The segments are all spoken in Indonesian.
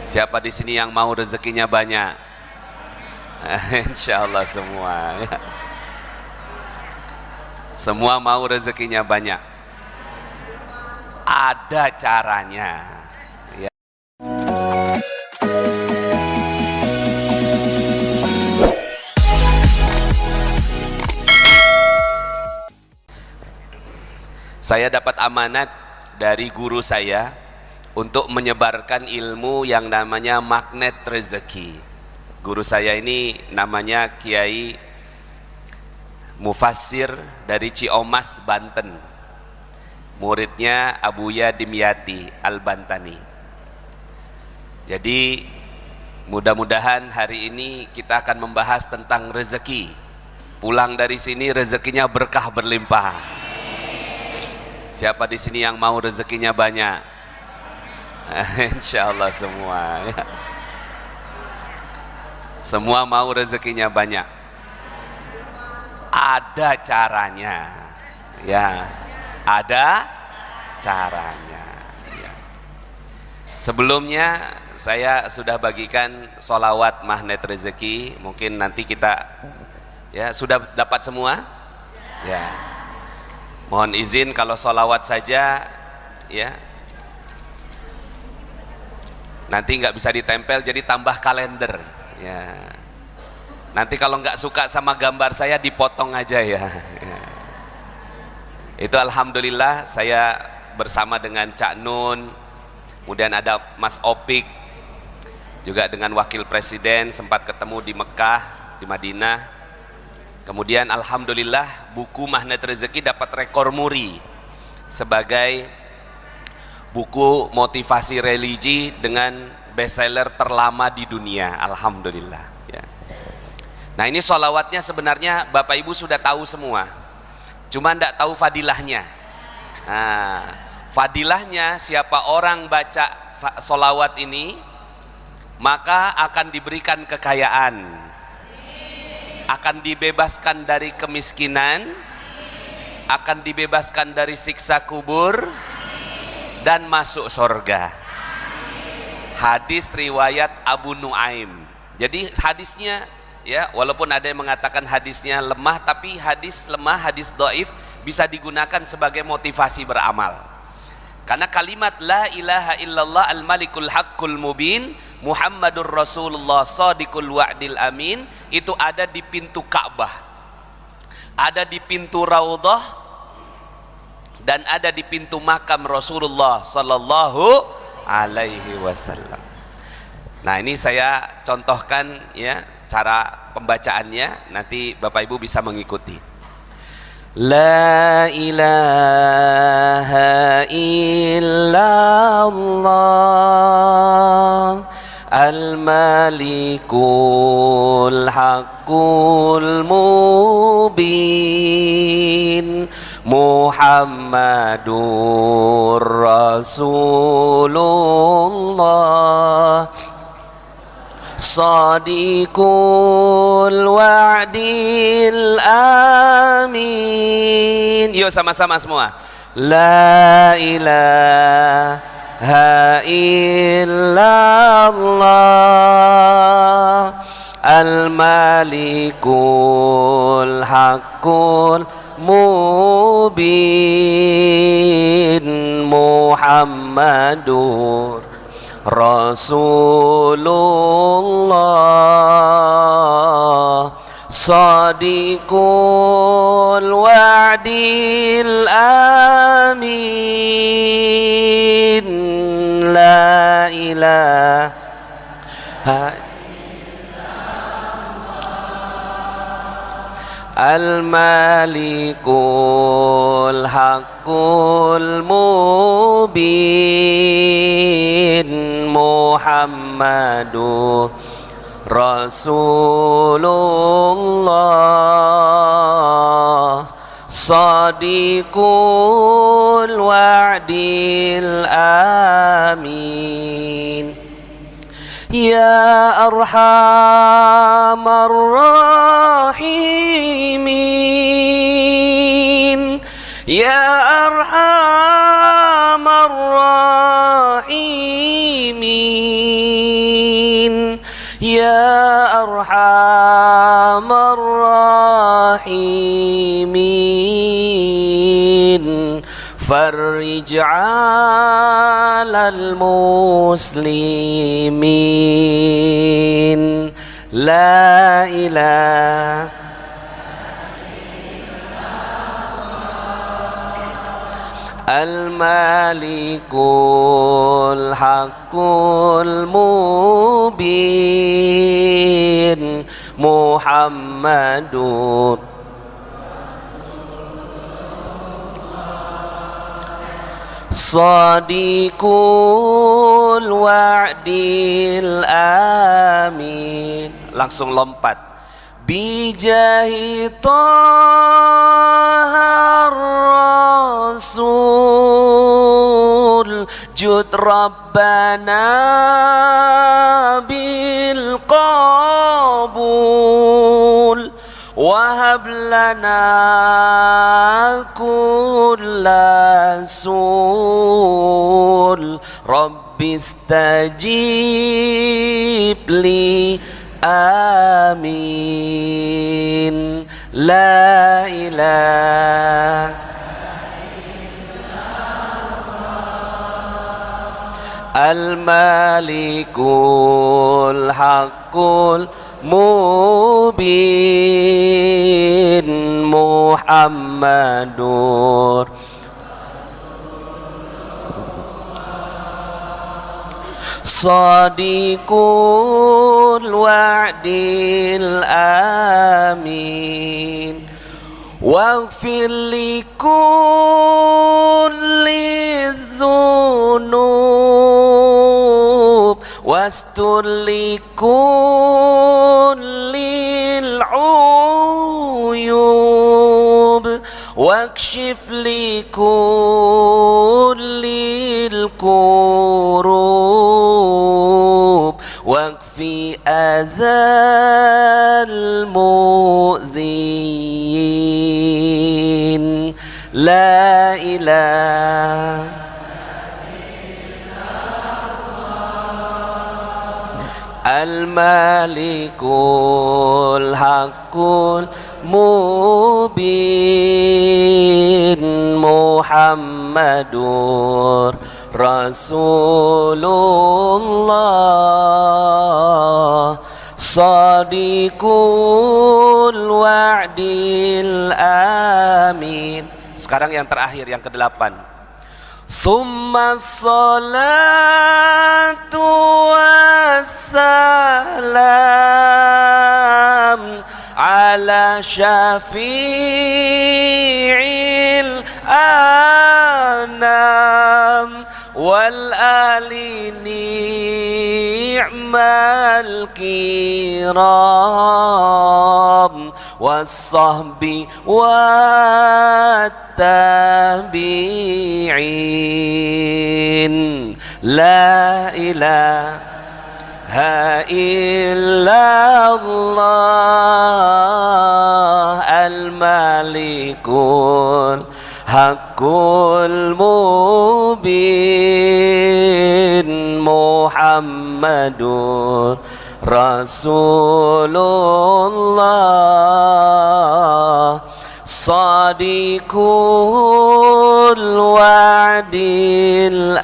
Siapa di sini yang mau rezekinya banyak? Insya Allah semua. Semua mau rezekinya banyak. Ada caranya. Ya. Saya dapat amanat dari guru saya untuk menyebarkan ilmu yang namanya magnet rezeki. Guru saya ini namanya Kiai Mufassir dari Ciomas, Banten. Muridnya Abuya Dimyati Al-Bantani. Jadi mudah-mudahan hari ini kita akan membahas tentang rezeki. Pulang dari sini rezekinya berkah berlimpah. Siapa di sini yang mau rezekinya banyak? Insya Allah semua. Semua mau rezekinya banyak. Ada caranya. Ya, ada caranya. Ya. Sebelumnya saya sudah bagikan sholawat magnet rezeki. Mungkin nanti kita ya sudah dapat semua. Ya. Mohon izin kalau sholawat saja ya. Nanti nggak bisa ditempel, jadi tambah kalender ya. Nanti kalau nggak suka sama gambar saya dipotong aja ya. Itu alhamdulillah saya bersama dengan Cak Nun, kemudian ada Mas Opik, juga dengan Wakil Presiden sempat ketemu di Mekah, di Madinah. Kemudian alhamdulillah buku Magnet Rezeki dapat rekor muri sebagai buku motivasi religi dengan bestseller terlama di dunia, alhamdulillah ya. Nah ini sholawatnya sebenarnya Bapak Ibu sudah tahu semua, cuma tidak tahu fadilahnya. Nah, fadilahnya siapa orang baca sholawat ini maka akan diberikan kekayaan, akan dibebaskan dari kemiskinan, akan dibebaskan dari siksa kubur, dan masuk surga. Hadis riwayat Abu Nuaim. Jadi hadisnya ya, walaupun ada yang mengatakan hadisnya lemah, tapi hadis lemah, hadis dhaif bisa digunakan sebagai motivasi beramal. Karena kalimat la ilaha illallah al-malikul haqqul mubin Muhammadur Rasulullah shadiqul wa'dil amin itu ada di pintu Ka'bah, ada di pintu Raudhah, dan ada di pintu makam Rasulullah sallallahu alaihi wasallam. Nah, ini saya contohkan ya cara pembacaannya, nanti Bapak Ibu bisa mengikuti. La ilaha illallah al-malikul haqqul mubin Muhammadur Rasulullah Shadiqul wa'dil amin. Yuk sama-sama semua. La ilaha illallah al-malikul haqqul mubin Muhammadur Rasulullah Shadiqul wa'dil amin. La ilaha al-malikul haqqul mubin Muhammadur Rasulullah Shadiqul wa'dil amin. Ya arhamar rahimin Ya arhamar rahimin يا أرحم الراحمين فرج على المسلمين لا إله الملك الحق المبين محمد صادق الوعد الأمين. Langsung lompat. Bijahi Taha Rasul Jud Rabbana bil qabul Wahab lana kulla sul Rabbi istajib li Amin. La ilaha Al-Malikul Haqqul Mubin Muhammadur Sadiqul wa'dil amin Waghfir li kulli zunub Wastur li kullil uyub Wakshif li kullil kurub Wakfi azal mu'zin La ilaha Al-Malikul Haqqul Mubin Muhammadur Rasulullah Sadiqul wa'dil amin. Sekarang yang terakhir, yang ke-8. Summa salatu wassalam ala syafi'il anam wal ali ni'mal kiram was-sahbi wat-tabi'in la ilaha illallah al-malikul haqqul mubin Muhammadur Rasulullah Sadiqul wa'dil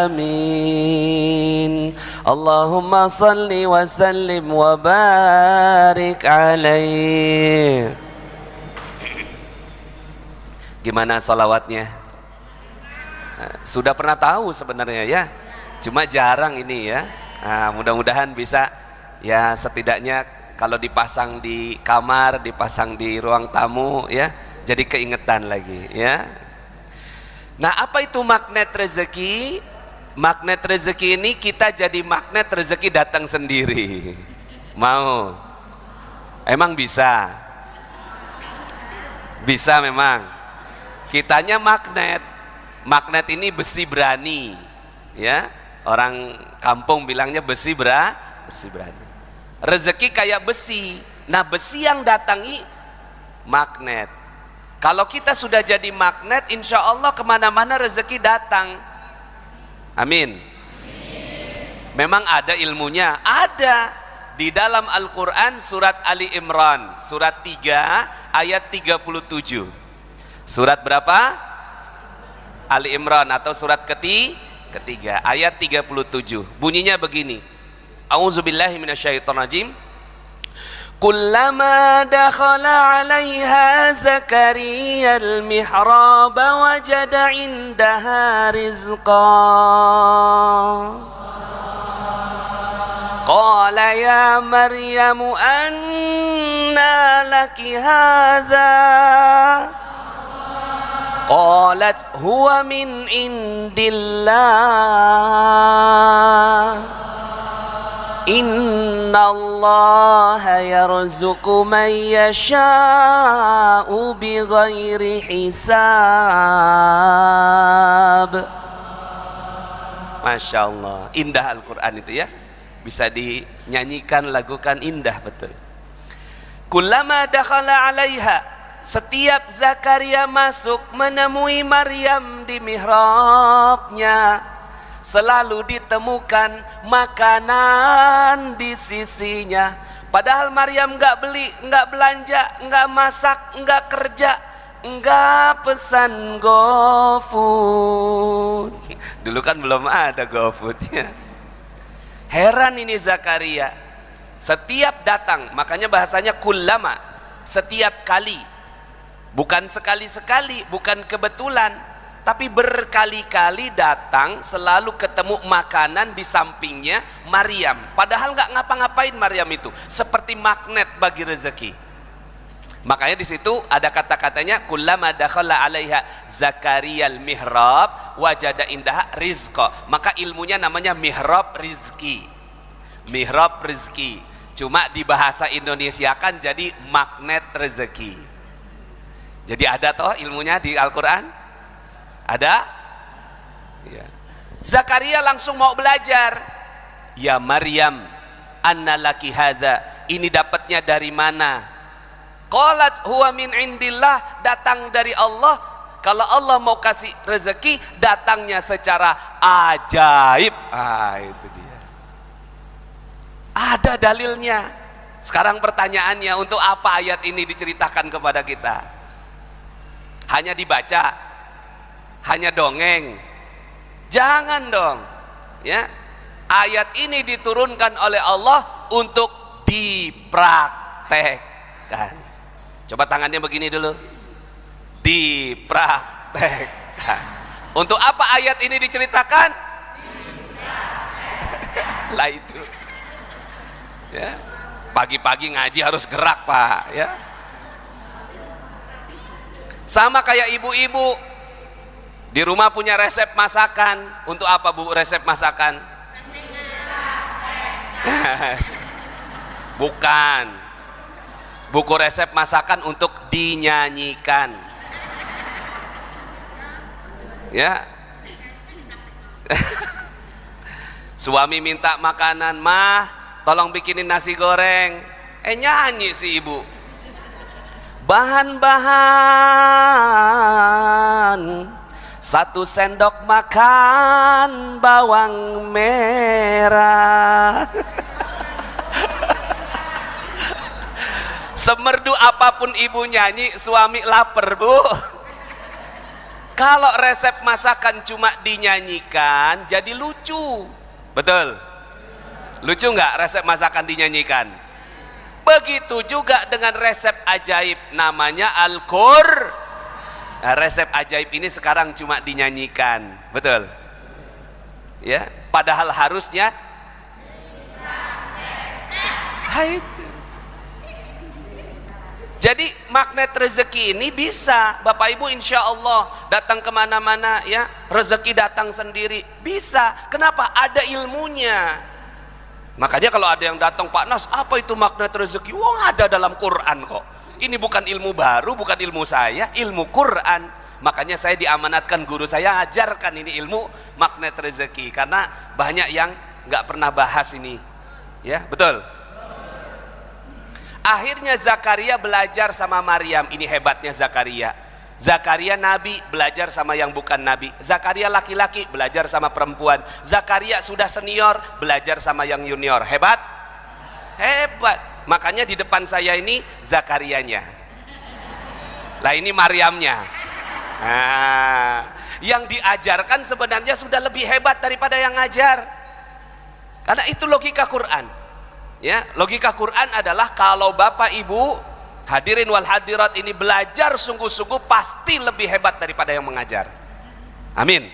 amin. Allahumma salli wa sallim wa barik alaih. Gimana salawatnya? Sudah pernah tahu sebenarnya ya, cuma jarang ini ya. Nah, mudah-mudahan bisa ya, setidaknya kalau dipasang di kamar, dipasang di ruang tamu ya, jadi keingetan lagi ya. Nah, apa itu magnet rezeki? Magnet rezeki ini kita jadi magnet rezeki datang sendiri. Mau? Emang bisa? Bisa memang. Kitanya magnet. Magnet ini besi berani ya. Orang kampung bilangnya besi berani. Rezeki kayak besi. Nah, besi yang datangi magnet. Kalau kita sudah jadi magnet, insya Allah kemana-mana rezeki datang. Amin. Memang ada ilmunya, ada. Ada di dalam Al-Quran surat Ali Imran, surat 3 ayat 37. Surat berapa? Ali Imran atau surat ketiga ayat 37. Bunyinya begini. A'udzubillahi minasyaitonirrajim. Kullama dakhala 'alaiha Zakaria al-mihrab wajada 'indaha rizqan. Qala ya Maryam anna laki hadza. Qalat huwa min indillah. Inna Allaha yarzuqu man yasha'u bighairi hisab. Masya Allah, indah Al-Quran itu ya. Bisa dinyanyikan, lagukan, indah betul. Kullama dakhala 'alaiha, setiap Zakaria masuk menemui Maryam di mihrabnya, selalu ditemukan makanan di sisinya. Padahal Maryam enggak beli, enggak belanja, enggak masak, enggak kerja, enggak pesan GoFood. Dulu kan belum ada GoFoodnya. Heran ini Zakaria, setiap datang, makanya bahasanya kullama, setiap kali, bukan sekali-sekali, bukan kebetulan, tapi berkali-kali datang, selalu ketemu makanan di sampingnya Maryam. Padahal nggak ngapa-ngapain Maryam itu, seperti magnet bagi rezeki. Makanya di situ ada kata-katanya kullama dakhala 'alaiha Zakaria al-mihrab wajada indaha rizqa. Maka ilmunya namanya mihrab rizki. Mihrab rizki. Cuma di bahasa Indonesia kan jadi magnet rezeki. Jadi ada toh ilmunya di Al-Qur'an? Ada? Ya. Zakaria langsung mau belajar. Ya Maryam, anna laki hadza. Ini dapatnya dari mana? Qalat huwa min indillah, datang dari Allah. Kalau Allah mau kasih rezeki, datangnya secara ajaib. Itu dia. Ada dalilnya. Sekarang pertanyaannya, untuk apa ayat ini diceritakan kepada kita? Hanya dibaca? Hanya dongeng? Jangan dong. Ya. Ayat ini diturunkan oleh Allah untuk dipraktekkan. Coba tangannya begini dulu. Dipraktekkan. Untuk apa ayat ini diceritakan? Lah itu. Ya. Pagi-pagi ngaji harus gerak, Pak, ya. Sama kayak ibu-ibu di rumah punya resep masakan. Untuk apa Bu resep masakan? Bukan. Buku resep masakan untuk dinyanyikan. Ya. Suami minta makanan, "Mah, tolong bikinin nasi goreng." Nyanyi si ibu. Bahan-bahan: 1 sendok makan bawang merah. Semerdu apapun ibu nyanyi, suami lapar, Bu. Kalau resep masakan cuma dinyanyikan, jadi lucu. Betul? Lucu nggak resep masakan dinyanyikan? Begitu juga dengan resep ajaib, namanya Al-Qur'an. Nah, resep ajaib ini sekarang cuma dinyanyikan. Betul? Ya, padahal harusnya hai. Jadi magnet rezeki ini bisa Bapak Ibu insya Allah datang kemana-mana ya, rezeki datang sendiri, bisa. Kenapa? Ada ilmunya. Makanya kalau ada yang datang, Pak Nas, apa itu magnet rezeki? Wah, ada dalam Quran kok. Ini bukan ilmu baru, bukan ilmu saya, ilmu Quran. Makanya saya diamanatkan guru saya ajarkan ini ilmu magnet rezeki, karena banyak yang nggak pernah bahas ini. Ya, betul. Akhirnya Zakaria belajar sama Maryam. Ini hebatnya Zakaria. Zakaria nabi, belajar sama yang bukan nabi. Zakaria laki-laki, belajar sama perempuan. Zakaria sudah senior, belajar sama yang junior. Hebat? hebat. Makanya di depan saya ini Zakarianya, lah ini Maryamnya. Nah, yang diajarkan sebenarnya sudah lebih hebat daripada yang ngajar, karena itu logika Quran. Ya, logika Quran adalah kalau bapak ibu hadirin wal hadirat ini belajar sungguh-sungguh pasti lebih hebat daripada yang mengajar. Amin.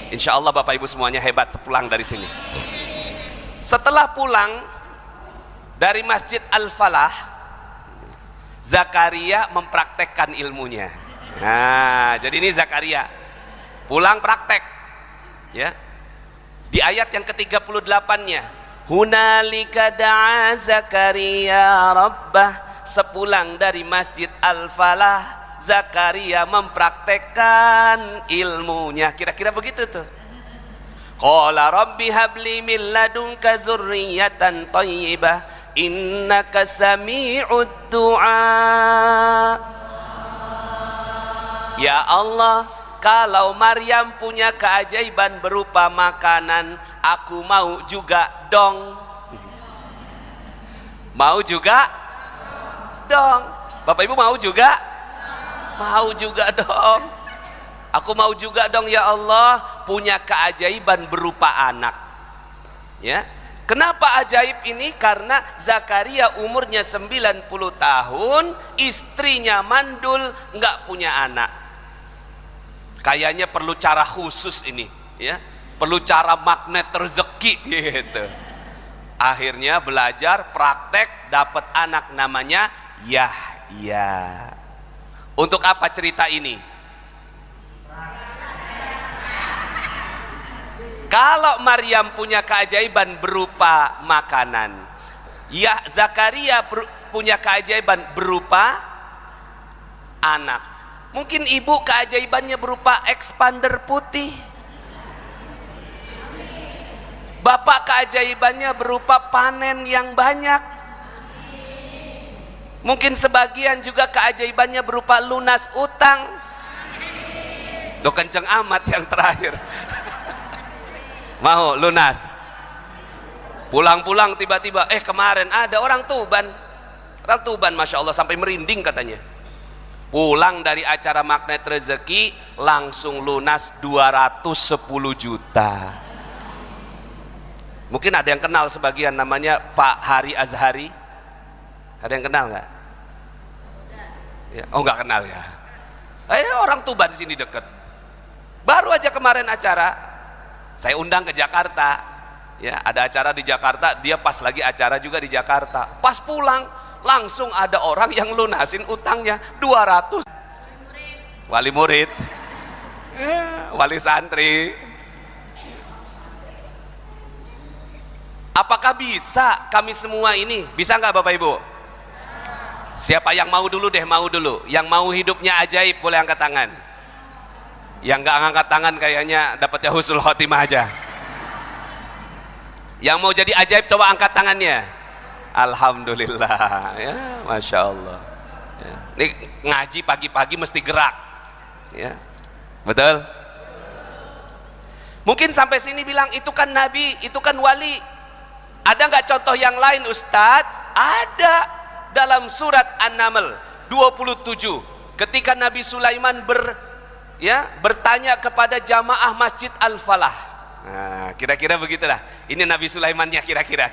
Insya Allah bapak ibu semuanya hebat sepulang dari sini. Setelah pulang dari Masjid Al-Falah, Zakaria mempraktekkan ilmunya. Nah, jadi ini Zakaria pulang praktek, ya. Di ayat yang ke-38-nya, hunalika da'a Zakaria rabbah, sepulang dari Masjid Al-Falah, Zakaria mempraktekkan ilmunya. Kira-kira begitu tuh. Qala rabbi habli min ladunka dzurriyyatan thayyibah innaka sami'ud du'a. Ya Allah, kalau Maryam punya keajaiban berupa makanan, aku mau juga dong. Mau juga dong. Bapak Ibu mau juga? Mau juga dong. Aku mau juga dong ya Allah, punya keajaiban berupa anak. Ya. Kenapa ajaib ini? Karena Zakaria umurnya 90 tahun, istrinya mandul, nggak punya anak. Kayaknya perlu cara khusus ini, ya. Perlu cara magnet rezeki gitu. Akhirnya belajar, praktek, dapat anak namanya Yahya. Untuk apa cerita ini? Kalau Maryam punya keajaiban berupa makanan, ya Zakaria punya keajaiban berupa anak. Mungkin ibu keajaibannya berupa expander putih, bapak keajaibannya berupa panen yang banyak. Mungkin sebagian juga keajaibannya berupa lunas utang. Loh, kenceng amat yang terakhir. Mau lunas? Pulang-pulang tiba-tiba, kemarin ada orang Tuban, Masya Allah sampai merinding katanya. Pulang dari acara magnet rezeki langsung lunas 210 juta. Mungkin ada yang kenal sebagian, namanya Pak Hari Azhari. Ada yang kenal nggak? Ya. Oh, nggak kenal ya. Orang Tuban di sini deket. Baru aja kemarin acara, saya undang ke Jakarta. Ya, ada acara di Jakarta, dia pas lagi acara juga di Jakarta. Pas pulang, langsung ada orang yang lunasin utangnya 200. Wali murid, wali santri. Apakah bisa kami semua ini? Bisa nggak Bapak Ibu? Siapa yang mau dulu deh, mau dulu. Yang mau hidupnya ajaib boleh angkat tangan. Yang nggak angkat tangan kayaknya dapatnya husnul khotimah aja. Yang mau jadi ajaib coba angkat tangannya. Alhamdulillah, ya, Masya Allah. Ya. Ini ngaji pagi-pagi mesti gerak, ya, betul. Mungkin sampai sini bilang itu kan nabi, itu kan wali. Ada nggak contoh yang lain Ustadz? Ada. Dalam surat An-Naml 27, ketika Nabi Sulaiman bertanya kepada jamaah Masjid Al-Falah. Nah, kira-kira begitulah. Ini Nabi Sulaimannya kira-kira.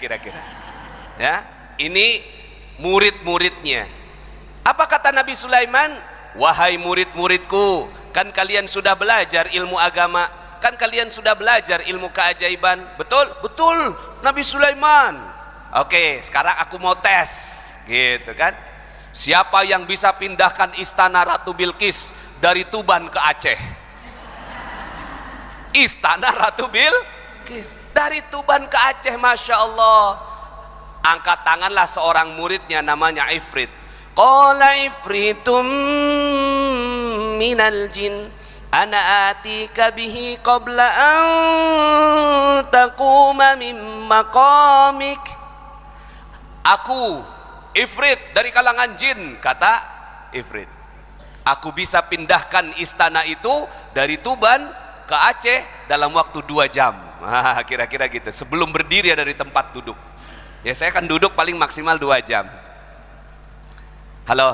Ya, ini murid-muridnya. Apa kata Nabi Sulaiman? Wahai murid-muridku, kan kalian sudah belajar ilmu agama, kan kalian sudah belajar ilmu keajaiban. Betul? Betul, Nabi Sulaiman. Oke, sekarang aku mau tes, gitu kan. Siapa yang bisa pindahkan istana Ratu Bilqis dari Tuban ke Aceh? Istana Ratu Bilqis dari Tuban ke Aceh, Masya Allah. Angkat tanganlah seorang muridnya namanya Ifrit. Qala ifritum minal jin ana atika bihi qabla an taquma min maqamik. Aku Ifrit dari kalangan jin, kata Ifrit, aku bisa pindahkan istana itu dari Tuban ke Aceh dalam waktu 2 jam. Kira-kira gitu, sebelum berdiri dari tempat duduk. Ya saya akan duduk paling maksimal 2 jam. Halo?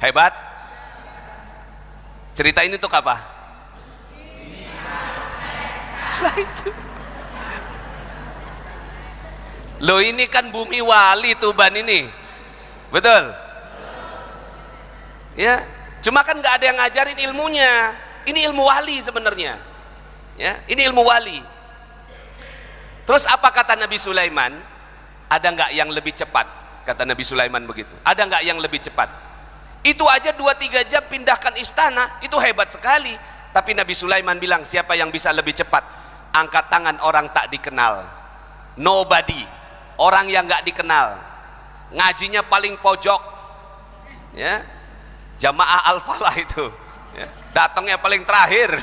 Hebat? Cerita ini untuk apa? Loh ini kan bumi wali Tuban ini. Betul? Ya, cuma kan nggak ada yang ngajarin ilmunya. Ini ilmu wali sebenarnya. Ya, ini ilmu wali. Terus apa kata Nabi Sulaiman? Ada nggak yang lebih cepat? Kata Nabi Sulaiman begitu. Ada nggak yang lebih cepat? Itu aja 2-3 jam pindahkan istana, itu hebat sekali. Tapi Nabi Sulaiman bilang, siapa yang bisa lebih cepat? Angkat tangan orang tak dikenal. Nobody. Orang yang nggak dikenal. Ngajinya paling pojok. Ya. Jamaah Al-Falah itu. Ya. Datangnya paling terakhir.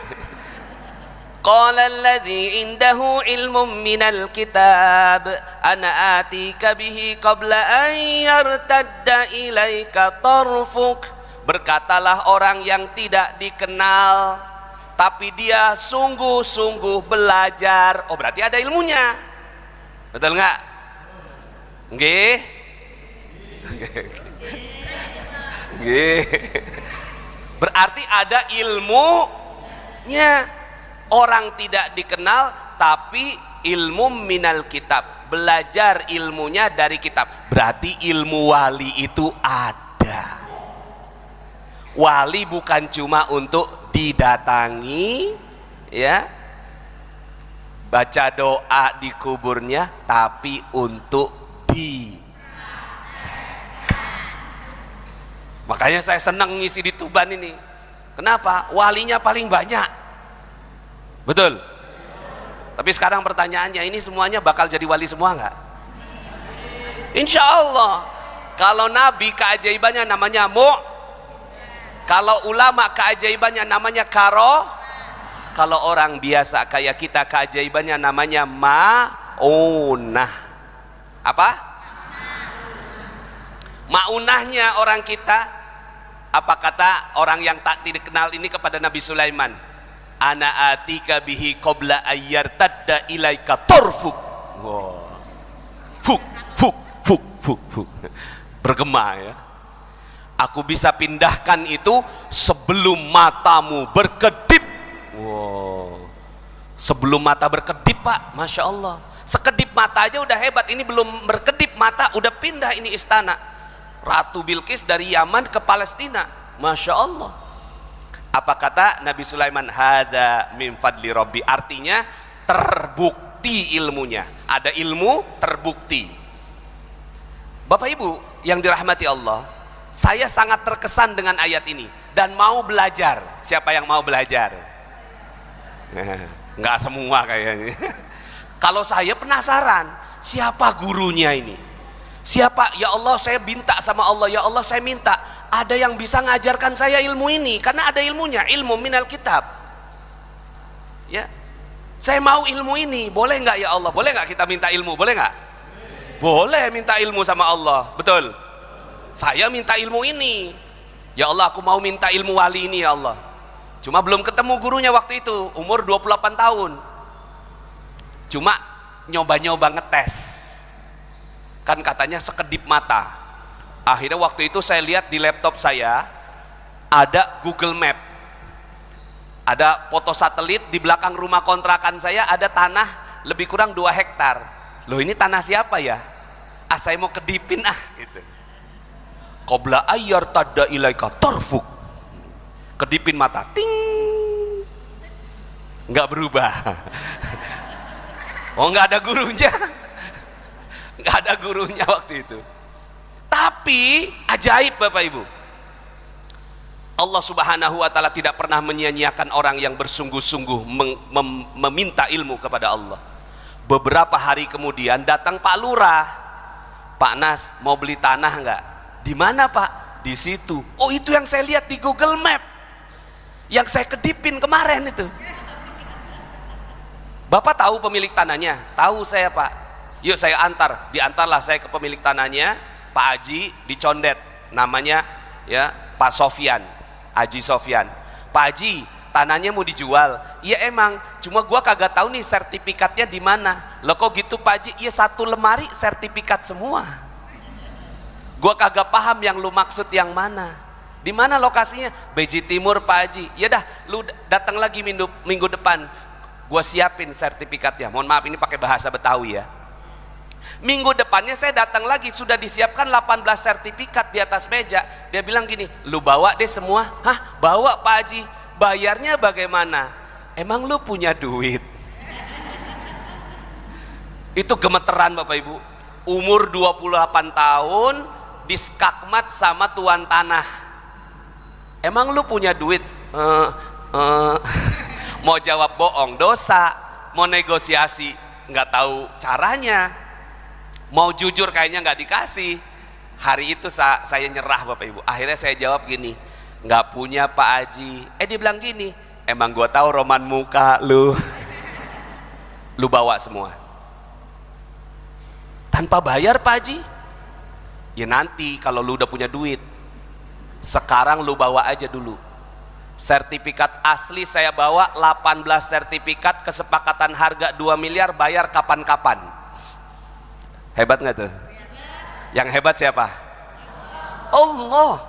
Qala alladhi indahu ilmun minal kitab ana atika bihi qabla an yartadda ilaika tarfuk. Berkatalah orang yang tidak dikenal tapi dia sungguh-sungguh belajar. Oh berarti ada ilmunya. Betul nggak? Nggih. Nggih. Berarti ada ilmunya. Orang tidak dikenal tapi ilmu minal kitab, belajar ilmunya dari kitab. Berarti ilmu wali itu ada. Wali bukan cuma untuk didatangi, ya, baca doa di kuburnya, tapi untuk makanya saya senang ngisi di Tuban ini. Kenapa? Walinya paling banyak. Betul. Tapi sekarang pertanyaannya, ini semuanya bakal jadi wali semua nggak? Insya Allah. Kalau nabi keajaibannya namanya kalau ulama keajaibannya namanya kalau orang biasa kayak kita keajaibannya namanya maunah. Apa? Maunahnya orang kita. Apa kata orang yang tak dikenal ini kepada Nabi Sulaiman? Ana atika bihi qabla ayyartadda ilaika tarfuk. Wow. Fuk fuk fuk fuk fuk. Bergema ya. Aku bisa pindahkan itu sebelum matamu berkedip. Wow. Sebelum mata berkedip, Pak. Masya Allah. Sekedip mata aja udah hebat. Ini belum berkedip mata udah pindah ini istana. Ratu Bilqis dari Yaman ke Palestina. Masya Allah. Apa kata Nabi Sulaiman? Hada min fadli Rabbi. Artinya terbukti ilmunya. Ada ilmu terbukti. Bapak Ibu yang dirahmati Allah, saya sangat terkesan dengan ayat ini dan mau belajar. Siapa yang mau belajar? Enggak semua kayaknya. Kalau saya penasaran, siapa gurunya ini? Siapa? Ya Allah, saya minta sama Allah. Ya Allah, saya minta ada yang bisa ngajarkan saya ilmu ini, karena ada ilmunya, ilmu minal kitab. Ya, saya mau ilmu ini, boleh nggak ya Allah? Boleh nggak kita minta ilmu? Boleh nggak? Boleh minta ilmu sama Allah, betul. Saya minta ilmu ini, ya Allah, aku mau minta ilmu wali ini ya Allah. Cuma belum ketemu gurunya waktu itu, umur 28 tahun. Cuma nyoba-nyoba ngetes, kan katanya sekedip mata. Akhirnya waktu itu saya lihat di laptop saya ada Google Map, ada foto satelit di belakang rumah kontrakan saya, ada tanah lebih kurang 2 hektar. Loh ini tanah siapa ya? Ah saya mau kedipin gitu. Qabla ayyar tadda ilaika tarfuk. Kedipin mata, ting, nggak berubah. Oh nggak ada gurunya, nggak ada gurunya waktu itu. Tapi ajaib Bapak Ibu, Allah Subhanahu wa Ta'ala tidak pernah menyia-nyiakan orang yang bersungguh-sungguh meminta ilmu kepada Allah. Beberapa hari kemudian datang Pak Lurah. Pak Nas, mau beli tanah nggak? Di mana Pak? Di situ. Oh itu yang saya lihat di Google Map, yang saya kedipin kemarin itu. Bapak tahu pemilik tanahnya? Tahu saya Pak. Yuk saya antar. Diantarlah saya ke pemilik tanahnya, Pak Haji di Condet, namanya ya Pak Sofyan, Haji Sofyan. Pak Haji, tanahnya mau dijual. Iya emang, cuma gua kagak tahu nih sertifikatnya di mana. Loh kok gitu Pak Haji? Iya, satu lemari sertifikat semua. Gua kagak paham yang lu maksud yang mana. Di mana lokasinya? Beji Timur Pak Haji. Ya dah, lu datang lagi minggu depan. Gua siapin sertifikatnya. Mohon maaf ini pakai bahasa Betawi ya. Minggu depannya saya datang lagi, sudah disiapkan 18 sertifikat di atas meja. Dia bilang gini, lu bawa deh semua. Hah, bawa Pak Haji. Bayarnya bagaimana? Emang lu punya duit? Itu gemeteran Bapak Ibu. Umur 28 tahun diskakmat sama tuan tanah. Emang lu punya duit? Mau jawab bohong dosa, mau negosiasi nggak tahu caranya, mau jujur kayaknya nggak dikasih. Hari itu saya nyerah Bapak Ibu. Akhirnya saya jawab gini, nggak punya Pak Haji. Dia bilang gini, emang gua tahu roman muka lu. Lu bawa semua tanpa bayar Pak Haji. Ya nanti kalau lu udah punya duit. Sekarang lu bawa aja dulu. Sertifikat asli saya bawa 18 sertifikat, kesepakatan harga 2 miliar, bayar kapan-kapan. Hebat nggak tuh? Yang hebat siapa? Allah.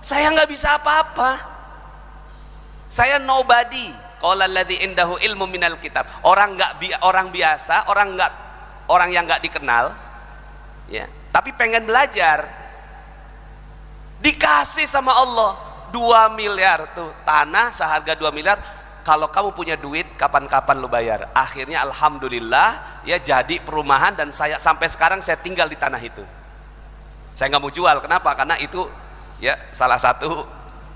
Saya nggak bisa apa-apa. Saya nobody. Qala alladzi indahu ilmu minal kitab. Orang biasa, orang yang nggak dikenal, ya. Tapi pengen belajar. Dikasih sama Allah 2 miliar tuh tanah seharga 2 miliar. Kalau kamu punya duit kapan-kapan lu bayar. Akhirnya alhamdulillah ya jadi perumahan, dan saya sampai sekarang saya tinggal di tanah itu. Saya nggak mau jual. Kenapa? Karena itu ya salah satu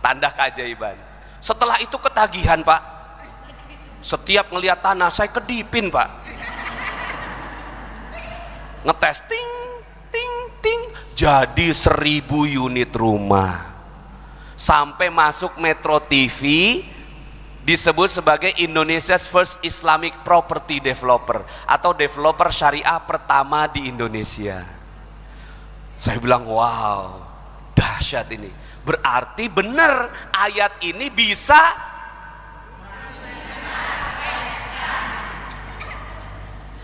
tanda keajaiban. Setelah itu ketagihan Pak. Setiap ngelihat tanah saya kedipin Pak. Ngetes ting ting ting, jadi 1000 unit rumah. Sampai masuk Metro TV, disebut sebagai Indonesia's first Islamic property developer, atau developer syariah pertama di Indonesia. Saya bilang wow, dahsyat ini. Berarti benar ayat ini bisa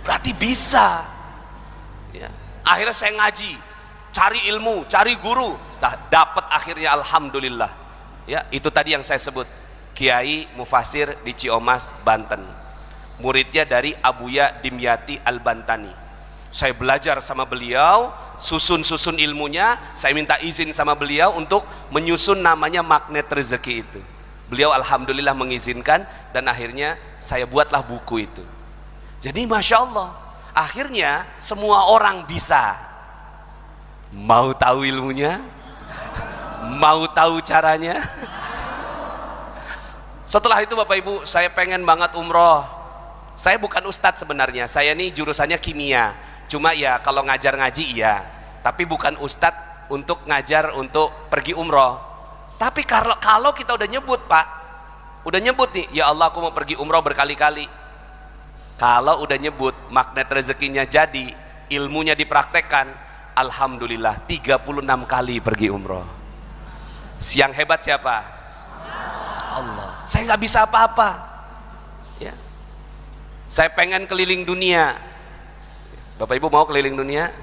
berarti bisa ya. Akhirnya saya ngaji, cari ilmu, cari guru, dapat akhirnya alhamdulillah ya. Itu tadi yang saya sebut, Kiai Mufasir di Ciomas, Banten, muridnya dari Abuya Dimyati Al-Bantani. Saya belajar sama beliau, susun ilmunya. Saya minta izin sama beliau untuk menyusun namanya magnet rezeki itu. Beliau alhamdulillah mengizinkan, dan akhirnya saya buatlah buku itu. Jadi Masya Allah, akhirnya semua orang bisa. Mau tahu ilmunya? Mau tahu caranya? Setelah itu Bapak Ibu, saya pengen banget umroh. Saya bukan ustadz sebenarnya, saya ini jurusannya kimia. Cuma ya kalau ngajar ngaji iya, tapi bukan ustadz untuk ngajar untuk pergi umroh. Tapi kalau kita udah nyebut Pak, udah nyebut nih, ya Allah aku mau pergi umroh berkali-kali. Kalau udah nyebut, magnet rezekinya jadi, ilmunya dipraktekkan, alhamdulillah 36 kali pergi umroh. Yang hebat siapa? Allah. Saya nggak bisa apa-apa ya. Saya pengen keliling dunia. Bapak Ibu mau keliling dunia?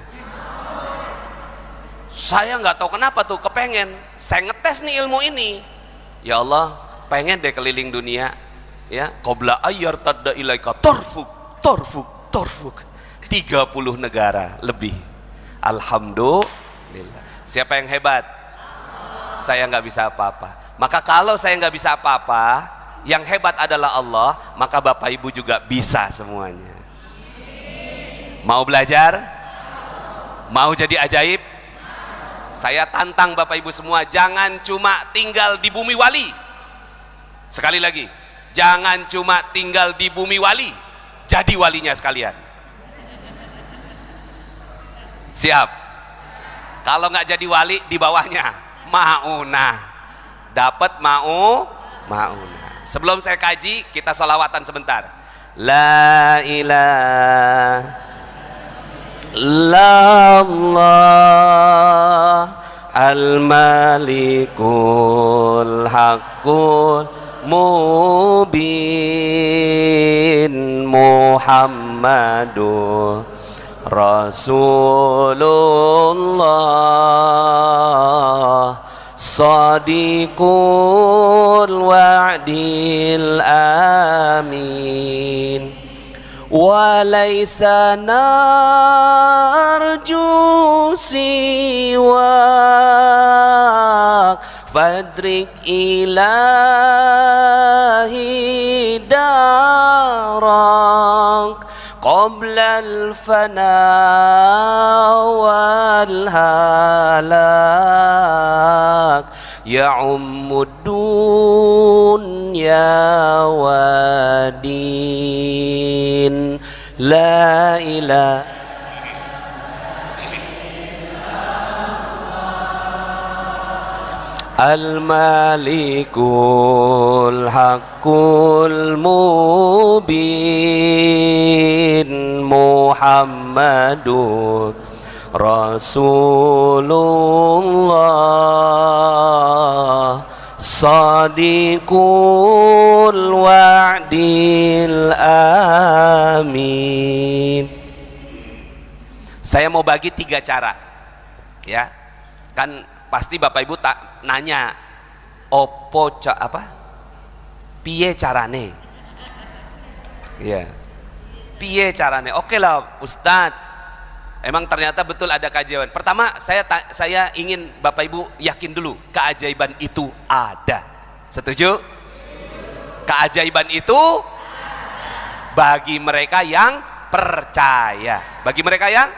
Saya nggak tahu kenapa tuh kepengen. Saya ngetes nih ilmu ini. Ya Allah, pengen deh keliling dunia ya. Qabla ayyar tadda ilaika torfuk 30 negara lebih. Alhamdulillah. Siapa yang hebat? Saya nggak bisa apa-apa. Maka kalau saya nggak bisa apa-apa, yang hebat adalah Allah, maka Bapak Ibu juga bisa semuanya. Mau belajar? Mau jadi ajaib? Saya tantang Bapak Ibu semua, jangan cuma tinggal di bumi wali. Sekali lagi, jangan cuma tinggal di bumi wali, jadi walinya sekalian. Siap? Kalau nggak jadi wali, di bawahnya maunah, dapat maunah. Sebelum saya kaji, kita sholawatan sebentar. La ilaha illallah al-malikul haqqul mubin Muhammadur Rasulullah Sadiqul wa'dil amin walaysa narju siwak fadrik ilahi darak qabla al-fana wal halak ya'ummud dunya wa din la ilaha Al-Malikul Haqqul Mubin Muhammadur Rasulullah Sadiqul wa'dil amin. Saya mau bagi 3 cara, ya kan pasti Bapak Ibu tak nanya piye carane, ya piye carane. Oke lah Ustadz, emang ternyata betul ada keajaiban. Pertama saya ingin Bapak Ibu yakin dulu keajaiban itu ada. Setuju? Keajaiban itu bagi mereka yang percaya. Bagi mereka yang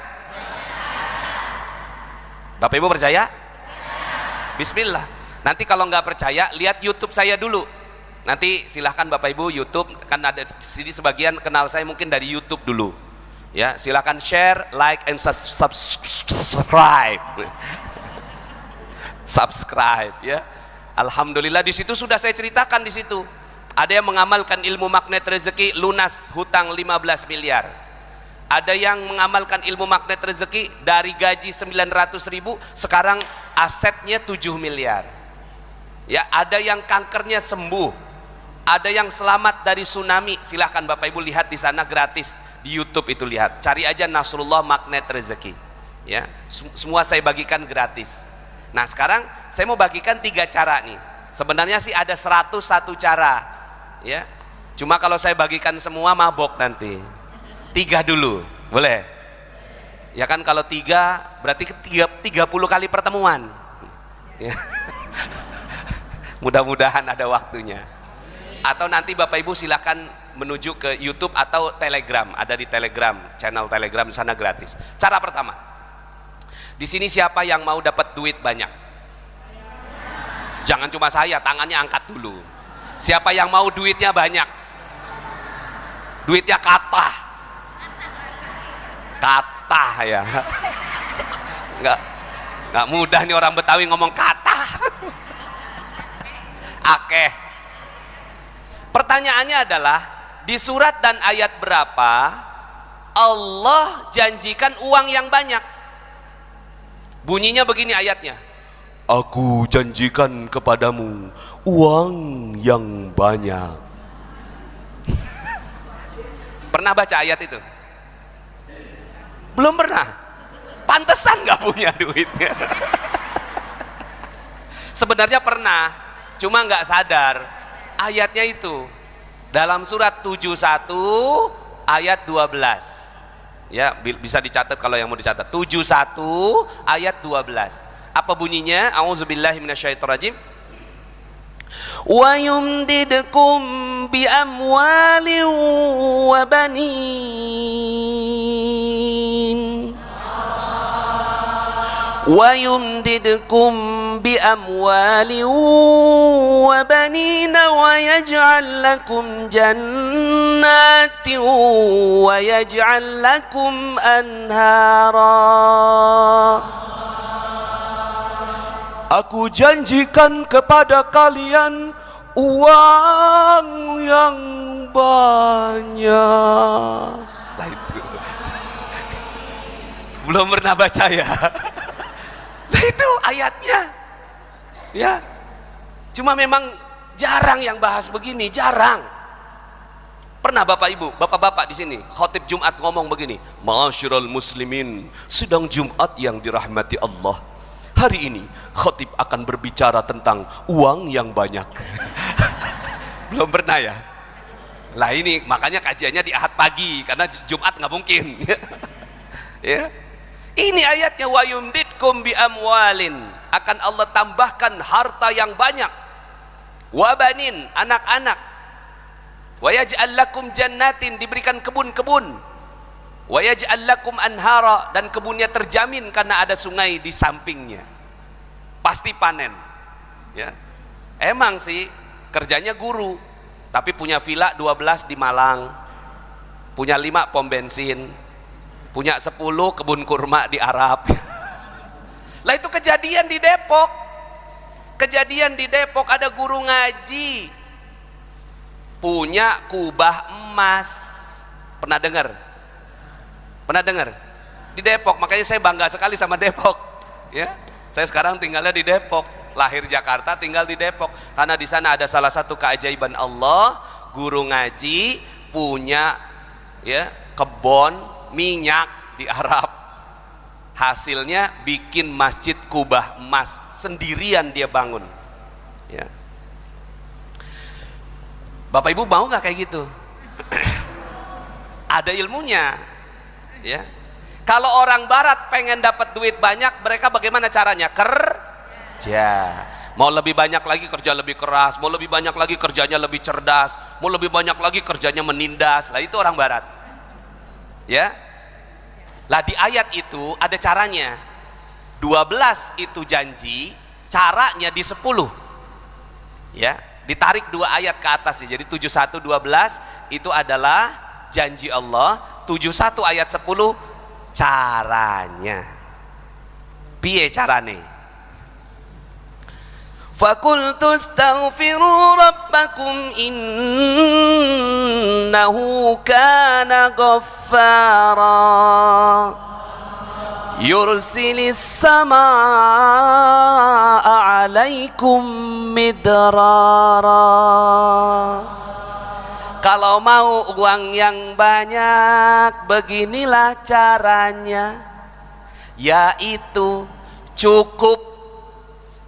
Bapak Ibu percaya? Bismillah. Nanti kalau nggak percaya, lihat YouTube saya dulu. Nanti silahkan Bapak Ibu YouTube, kan ada di sini sebagian kenal saya mungkin dari YouTube dulu. Ya, silahkan share, like, and subscribe. Subscribe, ya. Alhamdulillah di situ sudah saya ceritakan di situ. Ada yang mengamalkan ilmu magnet rezeki lunas hutang 15 miliar. Ada yang mengamalkan ilmu magnet rezeki dari gaji 900.000 sekarang asetnya 7 miliar. Ya, ada yang kankernya sembuh. Ada yang selamat dari tsunami. Silahkan Bapak Ibu lihat di sana gratis di YouTube itu, lihat. Cari aja Nasrullah magnet rezeki. Ya, semua saya bagikan gratis. Nah, sekarang saya mau bagikan 3 cara nih. Sebenarnya sih ada 101 cara. Ya. Cuma kalau saya bagikan semua mabok nanti. 3 dulu, boleh? Ya kan kalau 3 berarti 30 kali pertemuan. Ya. Mudah-mudahan ada waktunya. Atau nanti Bapak Ibu silakan menuju ke YouTube atau Telegram, ada di Telegram, channel Telegram di sana gratis. Cara pertama, di sini siapa yang mau dapat duit banyak? Jangan cuma saya, tangannya angkat dulu. Siapa yang mau duitnya banyak? Duitnya kata ya. Nggak mudah nih orang Betawi ngomong kata. Akeh. Pertanyaannya adalah di surat dan ayat berapa Allah janjikan uang yang banyak? Bunyinya begini ayatnya. Aku janjikan kepadamu uang yang banyak. Pernah baca ayat itu? Belum pernah. Pantesan nggak punya duitnya. Sebenarnya pernah, cuma nggak sadar. Ayatnya itu dalam surat 71 ayat 12. Ya, bisa dicatat kalau yang mau dicatat. 71 ayat 12. Apa bunyinya? A'udzubillahi minasyaitonirrajim. Wa yumdidkum bi amwalin wa banin. Wa yumdidkum bi amwalin wa banin wa yaj'al lakum jannatin wa yaj'al lakum anhara. Aku janjikan kepada kalian uang yang banyak. Nah itu belum pernah baca ya. Nah itu ayatnya. Ya. Cuma memang Jarang yang bahas begini, jarang. Pernah Bapak Ibu, Bapak-bapak di sini, khotib Jumat ngomong begini, Ma'asyiral muslimin, sidang Jumat yang dirahmati Allah. Hari ini khotib akan berbicara tentang uang yang banyak. Belum pernah ya? Lah ini makanya kajiannya di Ahad pagi, karena Jumat nggak mungkin. Ya. Ini ayatnya, wa yumditkum bi amwalin, akan Allah tambahkan harta yang banyak, wa banin, anak-anak, wa yaj'al lakum jannatin, diberikan kebun-kebun, wa yaj'al lakum anhara, dan kebunnya terjamin karena ada sungai di sampingnya, pasti panen. Ya. Emang sih kerjanya guru, tapi punya villa 12 di Malang, punya 5 pom bensin, punya 10 kebun kurma di Arab. Lah itu kejadian di Depok. Kejadian di Depok, ada guru ngaji punya kubah emas. Pernah dengar? Pernah dengar? Di Depok, makanya saya bangga sekali sama Depok. Ya, saya sekarang tinggalnya di Depok. Lahir Jakarta, tinggal di Depok. Karena di sana ada salah satu keajaiban Allah, guru ngaji punya ya kebun minyak di Arab. Hasilnya bikin masjid kubah emas sendirian dia bangun. Ya. Bapak Ibu mau nggak kayak gitu? Ada ilmunya, ya. Kalau orang Barat pengen dapat duit banyak, mereka bagaimana caranya? Kerja. Mau lebih banyak lagi kerja lebih keras, mau lebih banyak lagi kerjanya lebih cerdas, mau lebih banyak lagi kerjanya menindas. Lah itu orang Barat, ya. Lah di ayat itu ada caranya. 12 itu janji, caranya di 10, ya. Ditarik 2 ayat ke atas ya. Jadi 71:12 itu adalah janji Allah, 71 ayat 10 caranya. Piye carane? Fakultu astaghfiru rabbakum innahu kana ghaffara yursilis samaa alaikum midrara. Kalau mau uang yang banyak, beginilah caranya, yaitu cukup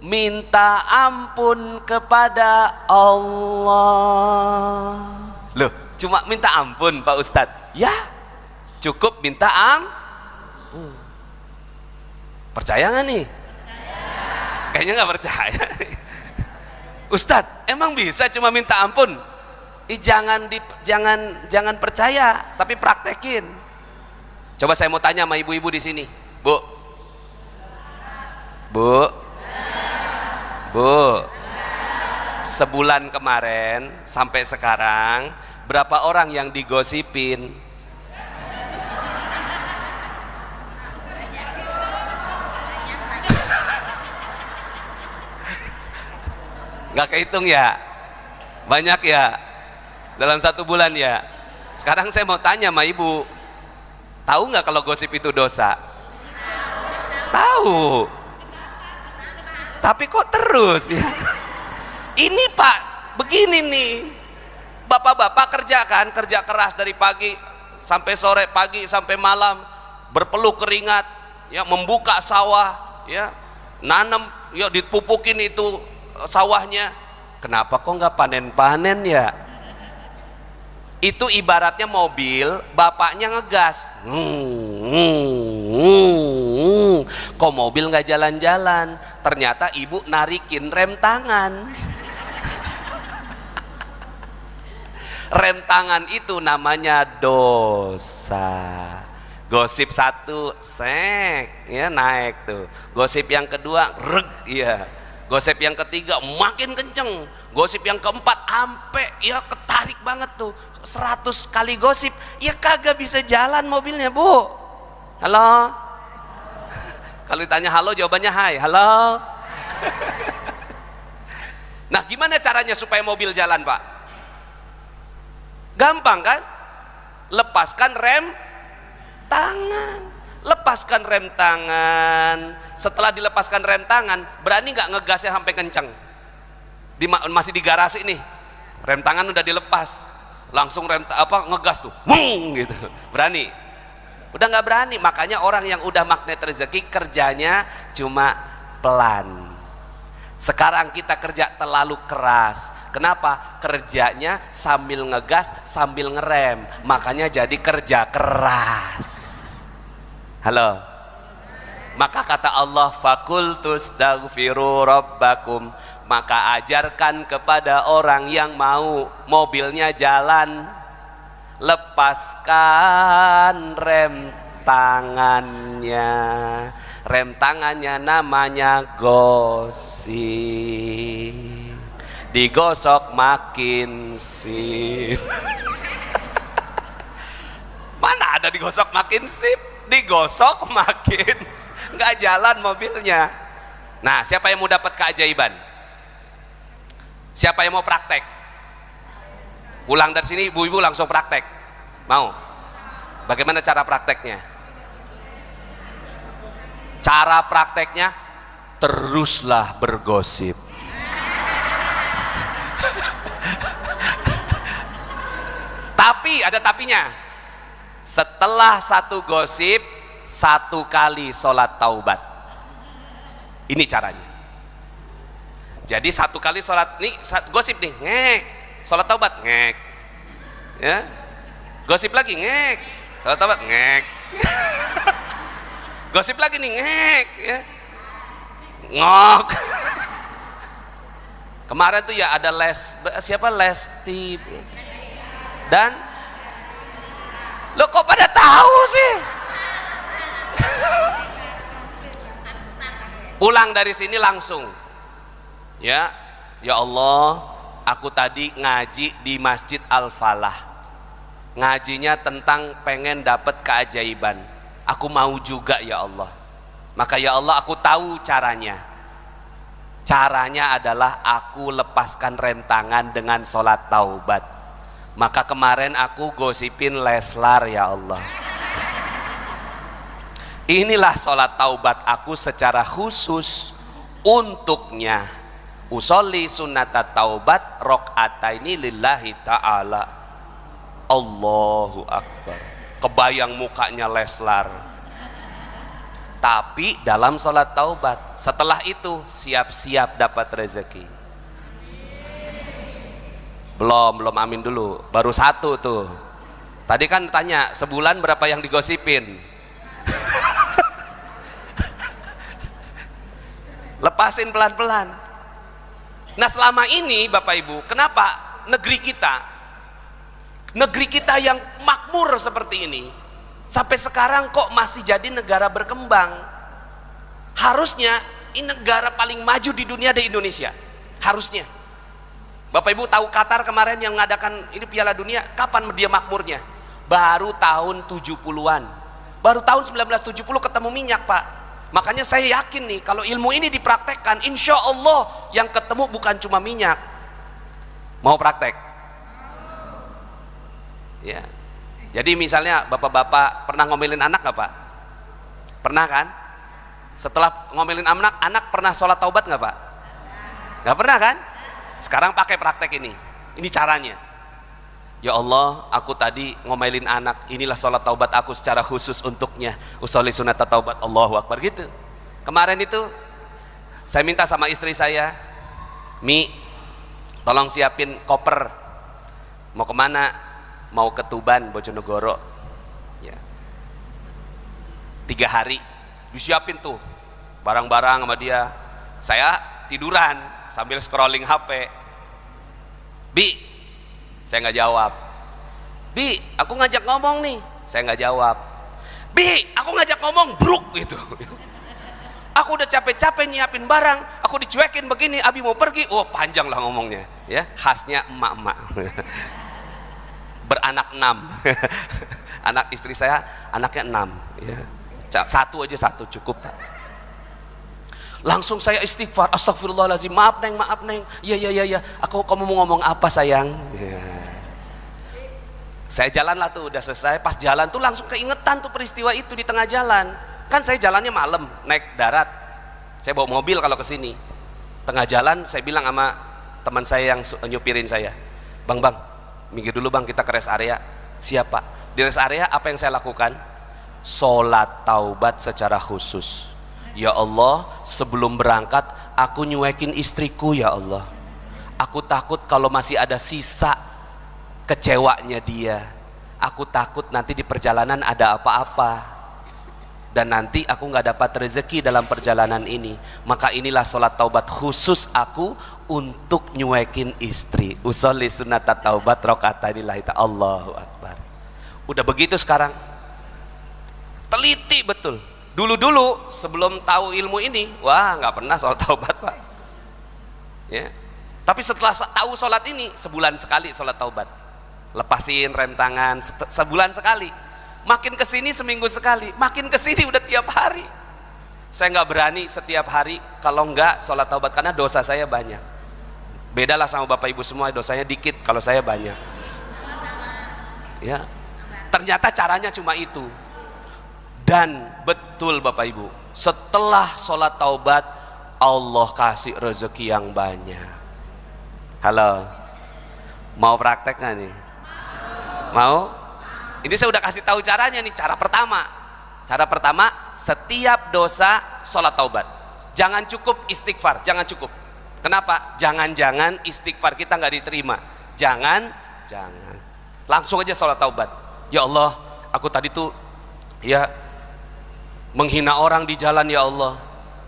minta ampun kepada Allah. Loh, cuma minta ampun Pak Ustadz? Ya, cukup minta ampun. Percaya nggak nih? Kayaknya nggak percaya. Ustadz, emang bisa cuma minta ampun? Jangan percaya, tapi praktekin. Coba saya mau tanya sama ibu-ibu di sini, Bu, sebulan kemarin sampai sekarang berapa orang yang digosipin? Nggak kehitung ya? Banyak ya? Dalam 1 bulan ya? Sekarang saya mau tanya sama ibu, tahu nggak kalau gosip itu dosa? Tahu. Tapi kok terus ya? Ini Pak, begini nih, bapak-bapak kerja keras dari pagi sampai sore, pagi sampai malam, berpeluh keringat, ya, membuka sawah, ya, nanam, ya, dipupukin itu sawahnya. Kenapa kok nggak panen-panen ya? Itu ibaratnya mobil, bapaknya ngegas, kok mobil nggak jalan-jalan, ternyata ibu narikin rem tangan. Rem tangan itu namanya dosa. Gosip 1 sek ya naik tuh, gosip yang kedua reg ya, gosip yang ketiga makin kenceng, gosip yang keempat ampe ya ketarik banget tuh, 100 kali gosip ya kagak bisa jalan mobilnya, Bu. Halo. Kalau ditanya halo jawabannya hai, halo. Nah, gimana caranya supaya mobil jalan, Pak? Gampang kan? Lepaskan rem tangan. Lepaskan rem tangan. Setelah dilepaskan rem tangan, berani nggak ngegasnya sampai kenceng? masih di garasi nih, rem tangan udah dilepas, langsung ngegas tuh, wung gitu, berani? Udah nggak berani. Makanya orang yang udah magnet rezeki kerjanya cuma pelan. Sekarang kita kerja terlalu keras. Kenapa? Kerjanya sambil ngegas sambil ngerem, makanya jadi kerja keras. Halo. Maka kata Allah, fakultu astaghfiru rabbakum, maka ajarkan kepada orang yang mau mobilnya jalan, lepaskan rem tangannya. Rem tangannya namanya gosip, digosok makin sip. Mana ada digosok makin sip, digosok makin nggak jalan mobilnya. Nah, siapa yang mau dapat keajaiban? Siapa yang mau praktek? Pulang dari sini ibu-ibu langsung praktek. Mau? Bagaimana cara prakteknya? Cara prakteknya, teruslah bergosip. Tapi ada tapinya. Setelah satu gosip, satu kali sholat taubat. Ini caranya. Jadi satu kali sholat nih, gosip nih, ngek, sholat taubat, ngek, ya, gosip lagi, ngek, sholat taubat, ngek, gosip lagi nih, ngek, ya, ngok. Kemarin tuh ya ada siapa Lesti dan lo kok pada tahu sih? Pulang dari sini langsung, ya Allah, aku tadi ngaji di Masjid Al-Falah, ngajinya tentang pengen dapat keajaiban, aku mau juga ya Allah. Maka ya Allah, aku tahu caranya. Caranya adalah aku lepaskan rem tangan dengan sholat taubat. Maka kemarin aku gosipin Leslar ya Allah. Inilah sholat taubat aku secara khusus untuknya. Usolli sunnata taubat rok'ataini lillahi ta'ala. Allahu Akbar. Kebayang mukanya Leslar. Tapi dalam sholat taubat. Setelah itu siap-siap dapat rezeki. Belum amin dulu. Baru satu tuh. Tadi kan tanya sebulan berapa yang digosipin. Lepasin pelan-pelan. Nah selama ini Bapak Ibu, kenapa negeri kita yang makmur seperti ini sampai sekarang kok masih jadi negara berkembang? Harusnya ini negara paling maju di dunia di Indonesia, harusnya. Bapak Ibu tahu Qatar kemarin yang mengadakan ini Piala Dunia, kapan dia makmurnya? Baru tahun 70-an, baru tahun 1970 ketemu minyak Pak. Makanya saya yakin nih, kalau ilmu ini dipraktekkan, insya Allah yang ketemu bukan cuma minyak. Mau praktek? Ya. Jadi misalnya bapak-bapak pernah ngomelin anak nggak Pak? Pernah kan? Setelah ngomelin anak pernah sholat taubat nggak Pak? Nggak pernah kan? Sekarang pakai praktek ini. Ini caranya. Ya Allah, aku tadi ngomelin anak, inilah sholat taubat aku secara khusus untuknya. Usolli sunnata taubat, Allahu Akbar gitu. Kemarin itu saya minta sama istri saya, Mi, tolong siapin koper. Mau kemana? Mau ke Tuban, Bojonegoro. Ya. 3 hari disiapin tuh barang-barang sama dia. Saya tiduran sambil scrolling HP. Bi, saya nggak jawab. Bi, aku ngajak ngomong nih. Saya nggak jawab. Bi, aku ngajak ngomong, bruk gitu. Aku udah capek-capek nyiapin barang, aku dicuekin begini, Abi mau pergi. Oh, panjang lah ngomongnya, ya. Khasnya emak-emak. Beranak 6. Anak istri saya anaknya 6, ya. Satu cukup. Langsung saya istighfar, astagfirullahaladzim, maaf neng, iya, kamu mau ngomong apa sayang? Ya. Saya jalan lah tuh, udah selesai, pas jalan tuh langsung keingetan tuh peristiwa itu di tengah jalan. Kan saya jalannya malam, naik darat, saya bawa mobil kalau ke sini. Tengah jalan saya bilang sama teman saya yang nyupirin saya, bang, minggir dulu bang, kita ke rest area. Siapa? Di rest area apa yang saya lakukan? Sholat taubat secara khusus. Ya Allah, sebelum berangkat aku nyuekin istriku ya Allah. Aku takut kalau masih ada sisa kecewanya dia. Aku takut nanti di perjalanan ada apa-apa dan nanti aku nggak dapat rezeki dalam perjalanan ini. Maka inilah sholat taubat khusus aku untuk nyuekin istri. Usolli sunnatat taubat rakaataini lillahi ta'ala. Allahu Akbar. Udah begitu sekarang, teliti betul. Dulu sebelum tahu ilmu ini, wah nggak pernah sholat taubat pak. Ya. Tapi setelah tahu sholat ini, sebulan sekali sholat taubat. Lepasin rem tangan, sebulan sekali. Makin kesini seminggu sekali, makin kesini udah tiap hari. Saya nggak berani setiap hari kalau nggak sholat taubat karena dosa saya banyak. Bedalah sama bapak ibu semua, dosanya dikit, kalau saya banyak. Ya, ternyata caranya cuma itu. Dan betul bapak ibu, setelah sholat taubat Allah kasih rezeki yang banyak. Halo, mau praktek nggak nih? Mau? Ini saya udah kasih tahu caranya nih. Cara pertama, setiap dosa sholat taubat. Jangan cukup istighfar, jangan cukup. Kenapa? Jangan-jangan istighfar kita nggak diterima. Jangan. Langsung aja sholat taubat. Ya Allah, aku tadi tuh ya menghina orang di jalan ya Allah.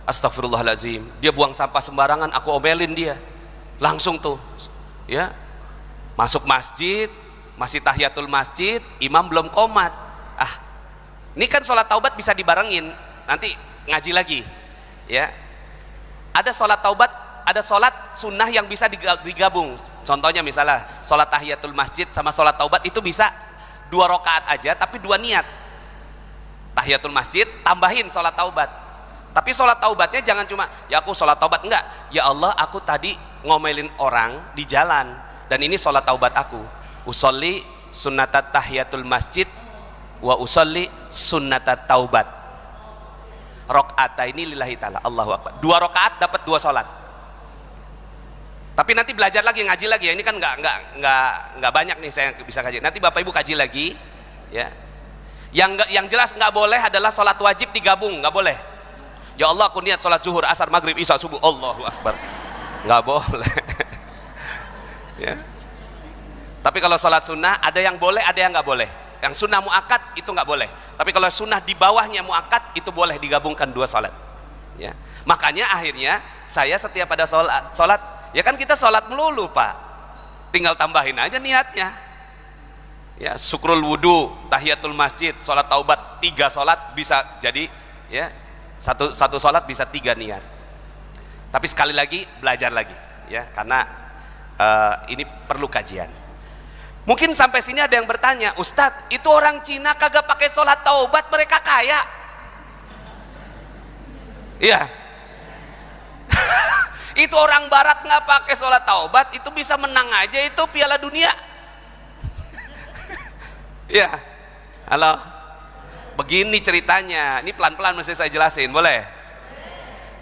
Astagfirullahaladzim. Dia buang sampah sembarangan, aku omelin dia. Langsung tuh, ya masuk masjid. Masih tahiyatul masjid, imam belum qomat. Ini kan sholat taubat bisa dibarengin. Nanti ngaji lagi, ya. Ada sholat taubat, ada sholat sunnah yang bisa digabung. Contohnya misalnya sholat tahiyatul masjid sama sholat taubat itu bisa 2 rakaat aja, tapi 2 niat. Tahiyatul masjid tambahin sholat taubat. Tapi sholat taubatnya jangan cuma ya aku sholat taubat, enggak. Ya Allah, aku tadi ngomelin orang di jalan dan ini sholat taubat aku. Usolli sunnatat tahiyatul masjid wa usolli sunnatat taubat rakaataini lillahi ta'ala. Allahu Akbar. 2 rakaat dapat 2 sholat. Tapi nanti belajar lagi, ngaji lagi ya. Ini kan nggak banyak nih saya bisa kaji. Nanti bapak ibu kaji lagi ya. Yang jelas nggak boleh adalah sholat wajib digabung, nggak boleh. Ya Allah, aku niat sholat zuhur, asar, maghrib, isya, subuh. Allahu Akbar. Nggak boleh. Ya. Tapi kalau sholat sunnah ada yang boleh, ada yang nggak boleh. Yang sunnah muakkad itu nggak boleh. Tapi kalau sunnah di bawahnya muakkad itu boleh digabungkan 2 sholat. Ya. Makanya akhirnya saya setiap ada sholat, ya kan kita sholat melulu pak. Tinggal tambahin aja niatnya. Ya, syukrul wudu, tahiyatul masjid, sholat taubat, 3 sholat bisa jadi ya satu sholat bisa 3 niat. Tapi sekali lagi belajar lagi ya karena ini perlu kajian. Mungkin sampai sini ada yang bertanya, Ustadz, itu orang Cina kagak pakai sholat taubat, mereka kaya. Iya. Itu orang Barat nggak pakai sholat taubat, itu bisa menang aja itu Piala Dunia. Iya. Halo. Begini ceritanya, ini pelan-pelan mesti saya jelasin, boleh?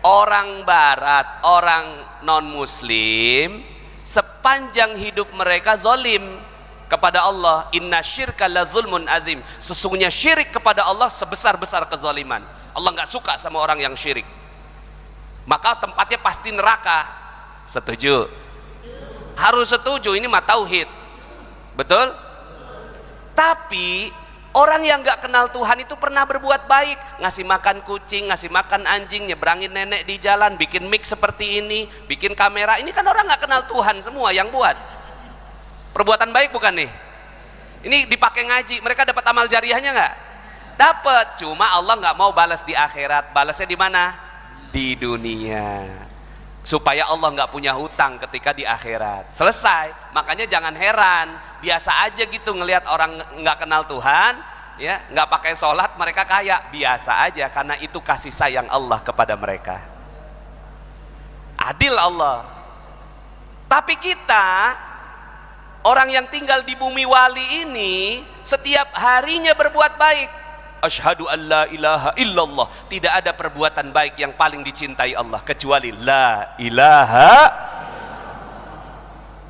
Orang Barat, orang non-Muslim, sepanjang hidup mereka zolim kepada Allah. Inna syirka la zulmun azim. Sesungguhnya syirik kepada Allah sebesar-besar kezaliman. Allah nggak suka sama orang yang syirik. Maka tempatnya pasti neraka. Setuju? Harus setuju, ini mah tauhid. Betul? Tapi orang yang nggak kenal Tuhan itu pernah berbuat baik, ngasih makan kucing, ngasih makan anjing, nyebrangin nenek di jalan, bikin mic seperti ini, bikin kamera. Ini kan orang nggak kenal Tuhan semua yang buat. Perbuatan baik bukan nih? Ini dipakai ngaji, mereka dapat amal jariahnya nggak? Dapat. Cuma Allah nggak mau balas di akhirat. Balasnya di mana? Di dunia. Supaya Allah nggak punya hutang ketika di akhirat. Selesai. Makanya jangan heran, biasa aja gitu ngelihat orang nggak kenal Tuhan, ya nggak pakai sholat mereka kaya, biasa aja karena itu kasih sayang Allah kepada mereka. Adil Allah. Tapi kita orang yang tinggal di bumi wali ini setiap harinya berbuat baik. Asyhadu an la ilaha illallah. Tidak ada perbuatan baik yang paling dicintai Allah kecuali la ilaha.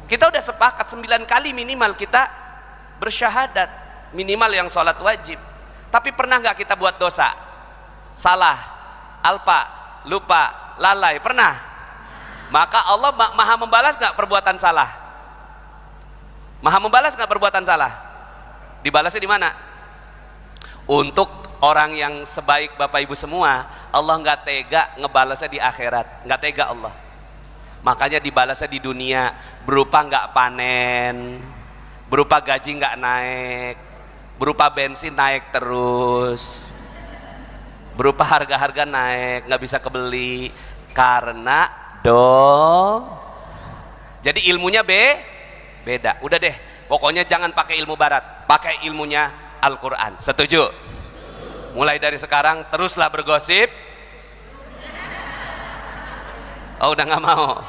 Kita udah sepakat 9 kali minimal kita bersyahadat, minimal yang sholat wajib. Tapi pernah nggak kita buat dosa? Salah, alpa, lupa, lalai, pernah? Maka Allah maha membalas nggak perbuatan salah? Maha membalas nggak perbuatan salah? Dibalasnya di mana? Untuk orang yang sebaik Bapak Ibu semua, Allah nggak tega ngebalasnya di akhirat, nggak tega Allah. Makanya dibalasnya di dunia berupa nggak panen, berupa gaji nggak naik, berupa bensin naik terus, berupa harga-harga naik nggak bisa kebeli karena jadi ilmunya beda. Udah deh, pokoknya jangan pakai ilmu barat, pakai ilmunya Al-Quran. Setuju? Mulai dari sekarang teruslah bergosip. Oh, udah nggak mau.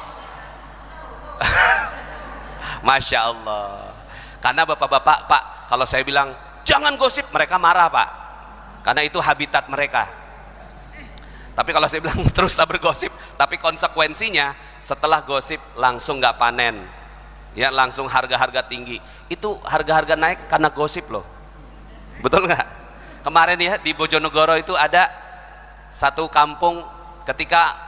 Masya Allah. Karena bapak-bapak, Pak, kalau saya bilang jangan gosip, mereka marah, Pak, karena itu habitat mereka. Tapi kalau saya bilang teruslah bergosip, tapi konsekuensinya setelah gosip langsung nggak panen, ya, langsung harga-harga tinggi. Itu harga-harga naik karena gosip loh. Betul nggak? Kemarin ya di Bojonegoro itu ada satu kampung ketika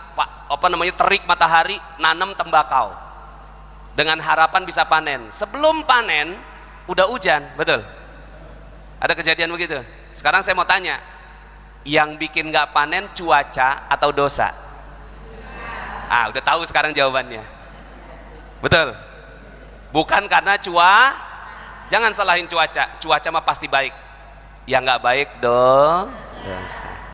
terik matahari nanam tembakau dengan harapan bisa panen. Sebelum panen udah hujan, betul? Ada kejadian begitu. Sekarang saya mau tanya, yang bikin nggak panen cuaca atau dosa? Udah tahu sekarang jawabannya. Betul? Bukan karena jangan salahin cuaca. Cuaca mah pasti baik. Yang nggak baik dosa.